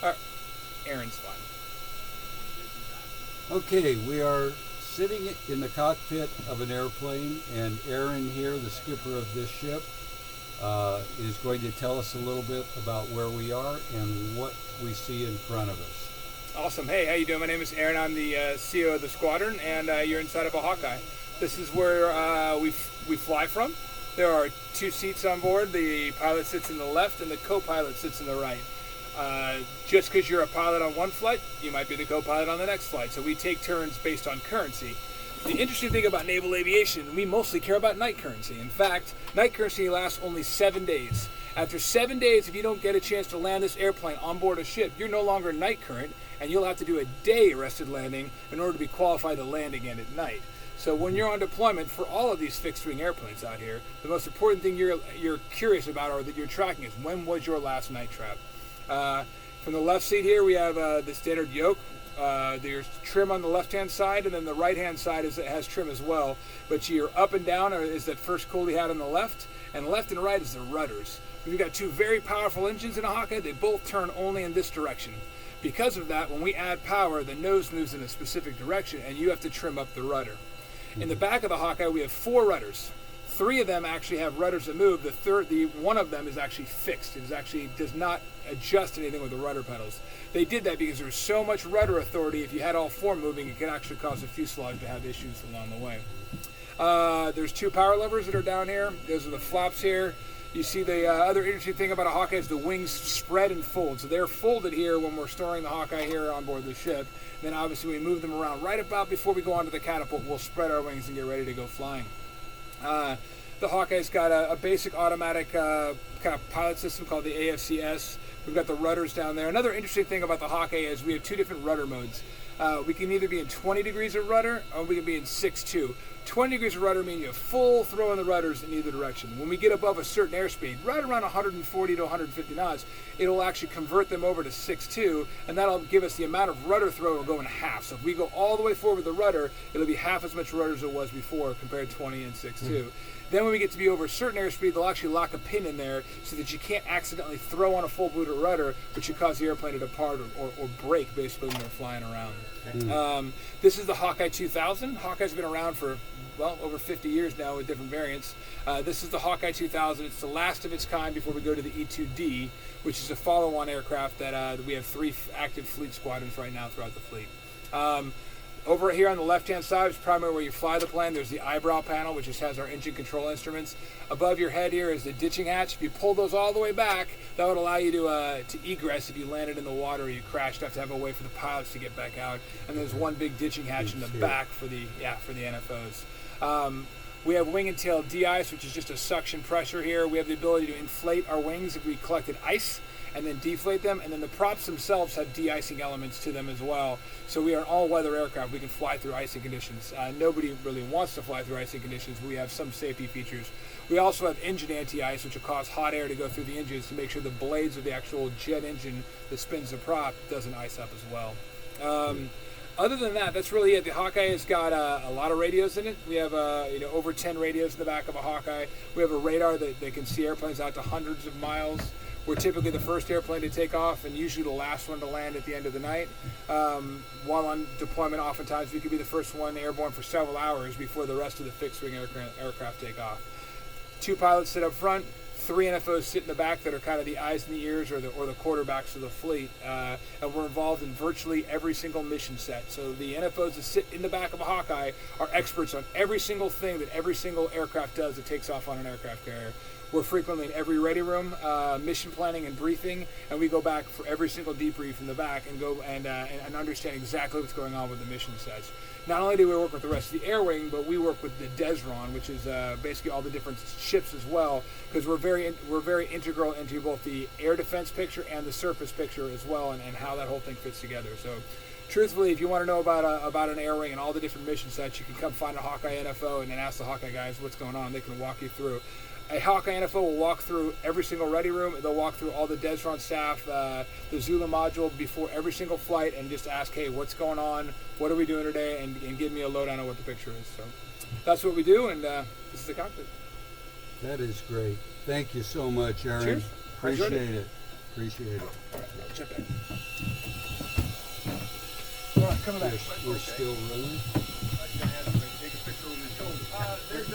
Aaron's fine. Okay, we are sitting in the cockpit of an airplane, and Aaron here, the skipper of this ship, is going to tell us a little bit about where we are and what we see in front of us. Awesome. Hey, how you doing? My name is Aaron. I'm the CEO of the squadron, and you're inside of a Hawkeye. This is where we fly from. There are 2 seats on board. The pilot sits in the left, and the co-pilot sits in the right. Just because you're a pilot on one flight, you might be the co-pilot on the next flight. So we take turns based on currency. The interesting thing about naval aviation, we mostly care about night currency. In fact, night currency lasts only 7 days. After 7 days, if you don't get a chance to land this airplane on board a ship, you're no longer night current, and you'll have to do a day arrested landing in order to be qualified to land again at night. So when you're on deployment for all of these fixed-wing airplanes out here, the most important thing you're curious about or that you're tracking is when was your last night trap. From the left seat here, we have the standard yoke. There's trim on the left-hand side, and then the right-hand side has trim as well. But your up and down is that first cool you had on the left, and left and right is the rudders. We've got 2 very powerful engines in a Hawkeye. They both turn only in this direction. Because of that, when we add power, the nose moves in a specific direction, and you have to trim up the rudder. In the back of the Hawkeye, we have 4 rudders. 3 of them actually have rudders that move. One of them is actually fixed. It does not adjust anything with the rudder pedals. They did that because there was so much rudder authority. If you had all 4 moving, it could actually cause the fuselage to have issues along the way. There's 2 power levers that are down here. Those are the flaps here. You see the other interesting thing about a Hawkeye is the wings spread and fold. So they're folded here when we're storing the Hawkeye here on board the ship. Then obviously we move them around right about before we go onto the catapult. We'll spread our wings and get ready to go flying. The Hawkeye's got a basic automatic kind of pilot system called the AFCS. We've got the rudders down there. Another interesting thing about the Hawkeye is we have 2 different rudder modes. We can either be in 20 degrees of rudder or we can be in 6-2. 20 degrees of rudder means you have full throw in the rudders in either direction. When we get above a certain airspeed, right around 140 to 150 knots, it'll actually convert them over to 6-2, and that'll give us the amount of rudder throw will go in half. So if we go all the way forward with the rudder, it'll be half as much rudder as it was before compared to 20 and 6-2. Then when we get to be over a certain airspeed, they'll actually lock a pin in there so that you can't accidentally throw on a full boot of rudder, which should cause the airplane to depart or break basically when they're flying around. This is the Hawkeye 2000. Hawkeye's been around for, well, over 50 years now with different variants. This is the Hawkeye 2000. It's the last of its kind before we go to the E2D, which is a follow-on aircraft that we have 3 active fleet squadrons right now throughout the fleet. Over here on the left-hand side is primarily where you fly the plane. There's the eyebrow panel, which just has our engine control instruments. Above your head here is the ditching hatch. If you pull those all the way back, that would allow you to egress if you landed in the water or you crashed. You have to have a way for the pilots to get back out. And there's one big ditching hatch in the back for the NFOs. We have wing and tail de-ice, which is just a suction pressure here. We have the ability to inflate our wings if we collected ice and then deflate them, and then the props themselves have de-icing elements to them as well. So we are an all-weather aircraft. We can fly through icing conditions. Nobody really wants to fly through icing conditions, but we have some safety features. We also have engine anti-ice, which will cause hot air to go through the engines to make sure the blades of the actual jet engine that spins the prop doesn't ice up as well. Other than that, that's really it. The Hawkeye has got a lot of radios in it. We have over 10 radios in the back of a Hawkeye. We have a radar that can see airplanes out to hundreds of miles. We're typically the first airplane to take off and usually the last one to land at the end of the night. While on deployment, oftentimes we could be the first one airborne for several hours before the rest of the fixed-wing aircraft take off. 2 pilots sit up front. 3 NFOs sit in the back that are kind of the eyes and the ears or the quarterbacks of the fleet. And we're involved in virtually every single mission set. So the NFOs that sit in the back of a Hawkeye are experts on every single thing that every single aircraft does that takes off on an aircraft carrier. We're frequently in every ready room, mission planning and briefing, and we go back for every single debrief in the back and go and understand exactly what's going on with the mission sets. Not only do we work with the rest of the air wing, but we work with the Desron, which is basically all the different ships as well, because we're very integral into both the air defense picture and the surface picture as well, and how that whole thing fits together. So, truthfully, if you want to know about an air wing and all the different mission sets, you can come find a Hawkeye NFO and then ask the Hawkeye guys what's going on. They can walk you through. A Hawkeye NFO will walk through every single ready room. They'll walk through all the Desron staff, the Zulu module before every single flight, and just ask, hey, what's going on? What are we doing today? And give me a lowdown on what the picture is. So that's what we do, and this is the cockpit. That is great. Thank you so much, Aaron. Cheers. Appreciate it. Appreciate it. All right, jump in. some of that. We're still rolling. They're done.